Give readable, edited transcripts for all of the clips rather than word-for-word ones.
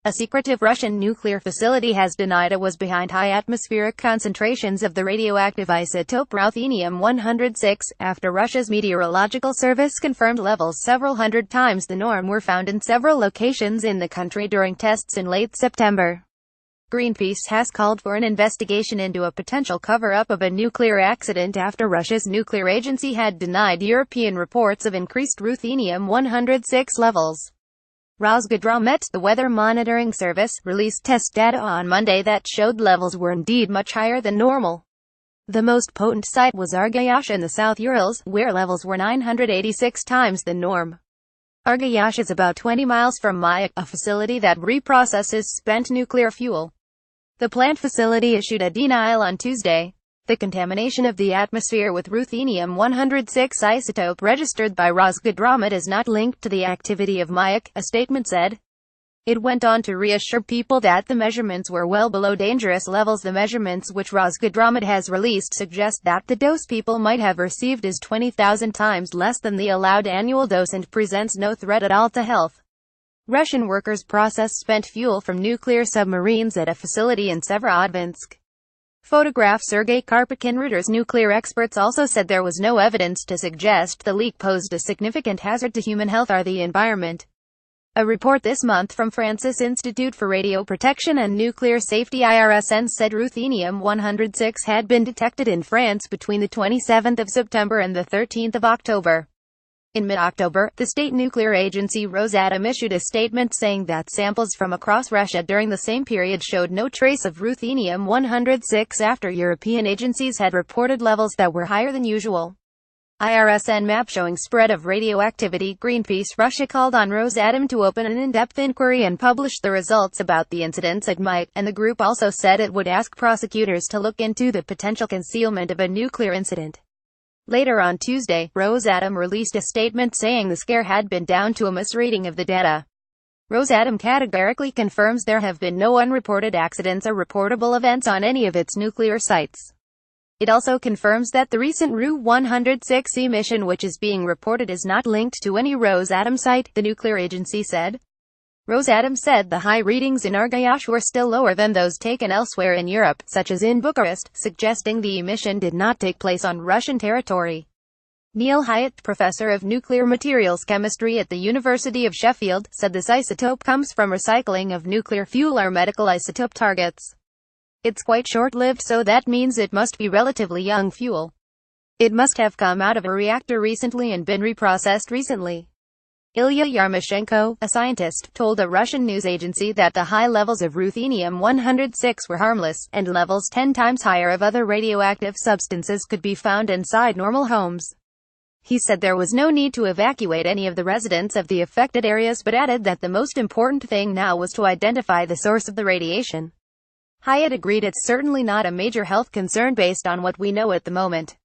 A secretive Russian nuclear facility has denied it was behind high atmospheric concentrations of the radioactive isotope ruthenium-106, after Russia's meteorological service confirmed levels several hundred times the norm were found in several locations in the country during tests in late September. Greenpeace has called for an investigation into a potential cover-up of a nuclear accident after Russia's nuclear agency had denied European reports of increased ruthenium-106 levels. Rosgidromet, the weather monitoring service, released test data on Monday that showed levels were indeed much higher than normal. The most potent site was Argayash in the South Urals, where levels were 986 times the norm. Argayash is about 20 miles from Mayak, a facility that reprocesses spent nuclear fuel. The plant facility issued a denial on Tuesday. The contamination of the atmosphere with ruthenium-106 isotope registered by Rosgidromet is not linked to the activity of Mayak, a statement said. It went on to reassure people that the measurements were well below dangerous levels. The measurements which Rosgidromet has released suggest that the dose people might have received is 20,000 times less than the allowed annual dose and presents no threat at all to health. Russian workers process spent fuel from nuclear submarines at a facility in Severodvinsk. Photograph Sergei Karpykin. Reuters. Nuclear experts also said there was no evidence to suggest the leak posed a significant hazard to human health or the environment. A report this month from France's Institute for Radio Protection and Nuclear Safety (IRSN) said ruthenium-106 had been detected in France between the 27th of September and the 13th of October. In mid-October, the state nuclear agency Rosatom issued a statement saying that samples from across Russia during the same period showed no trace of ruthenium-106 after European agencies had reported levels that were higher than usual. IRSN map showing spread of radioactivity. Greenpeace Russia called on Rosatom to open an in-depth inquiry and publish the results about the incidents at Mayak, and the group also said it would ask prosecutors to look into the potential concealment of a nuclear incident. Later on Tuesday, Rosatom released a statement saying the scare had been down to a misreading of the data. Rosatom categorically confirms there have been no unreported accidents or reportable events on any of its nuclear sites. It also confirms that the recent Ru-106 emission which is being reported is not linked to any Rosatom site, the nuclear agency said. Rosatom said the high readings in Argayash were still lower than those taken elsewhere in Europe, such as in Bucharest, suggesting the emission did not take place on Russian territory. Neil Hyatt, professor of nuclear materials chemistry at the University of Sheffield, said this isotope comes from recycling of nuclear fuel or medical isotope targets. It's quite short-lived, so that means it must be relatively young fuel. It must have come out of a reactor recently and been reprocessed recently. Ilya Yarmoshenko, a scientist, told a Russian news agency that the high levels of ruthenium-106 were harmless, and levels 10 times higher of other radioactive substances could be found inside normal homes. He said there was no need to evacuate any of the residents of the affected areas, but added that the most important thing now was to identify the source of the radiation. Hyatt agreed it's certainly not a major health concern based on what we know at the moment.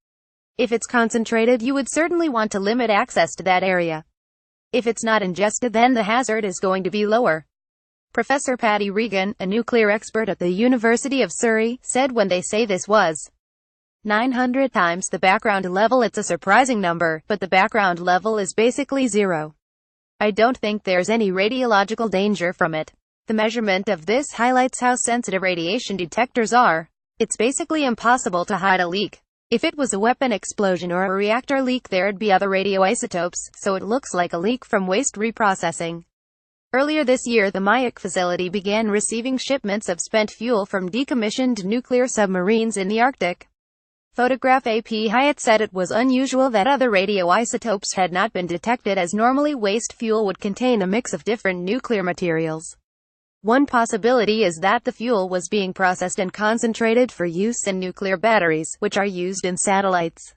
If it's concentrated, you would certainly want to limit access to that area. If it's not ingested, then the hazard is going to be lower. Professor Paddy Regan, a nuclear expert at the University of Surrey, said when they say this was 900 times the background level, it's a surprising number, but the background level is basically zero. I don't think there's any radiological danger from it. The measurement of this highlights how sensitive radiation detectors are. It's basically impossible to hide a leak. If it was a weapon explosion or a reactor leak, there'd be other radioisotopes, so it looks like a leak from waste reprocessing. Earlier this year, the Mayak facility began receiving shipments of spent fuel from decommissioned nuclear submarines in the Arctic. Photograph AP. Hyatt said it was unusual that other radioisotopes had not been detected, as normally waste fuel would contain a mix of different nuclear materials. One possibility is that the fuel was being processed and concentrated for use in nuclear batteries, which are used in satellites.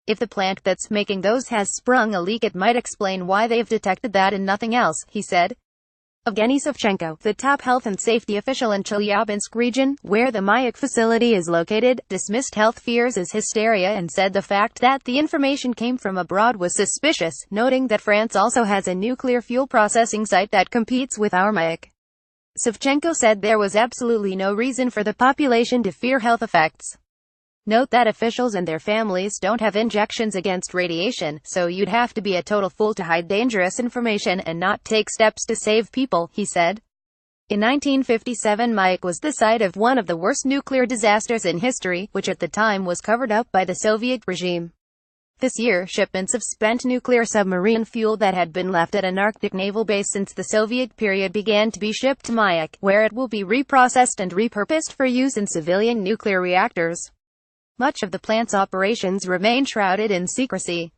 If the plant that's making those has sprung a leak, it might explain why they've detected that and nothing else, he said. Evgeny Savchenko, the top health and safety official in Chelyabinsk region, where the Mayak facility is located, dismissed health fears as hysteria and said the fact that the information came from abroad was suspicious, noting that France also has a nuclear fuel processing site that competes with our Mayak. Savchenko said there was absolutely no reason for the population to fear health effects. Note that officials and their families don't have injections against radiation, so you'd have to be a total fool to hide dangerous information and not take steps to save people, he said. In 1957, Mayak was the site of one of the worst nuclear disasters in history, which at the time was covered up by the Soviet regime. This year, shipments of spent nuclear submarine fuel that had been left at an Arctic naval base since the Soviet period began to be shipped to Mayak, where it will be reprocessed and repurposed for use in civilian nuclear reactors. Much of the plant's operations remain shrouded in secrecy.